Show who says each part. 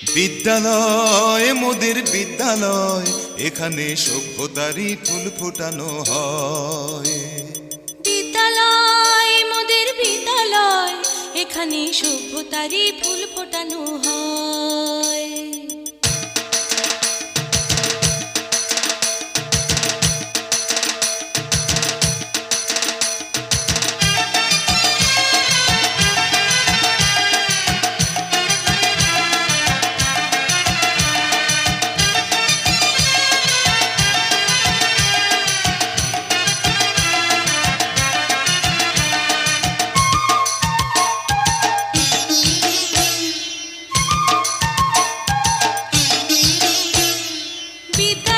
Speaker 1: বিদ্যালয় মোদের বিদ্যালয়, এখানে সভ্যতারই ফুল ফোটানো হয়।
Speaker 2: বিদ্যালয় মোদের বিদ্যালয়, এখানে সভ্যতারই ফুল ফোটানো হয়। বিদ্যালয়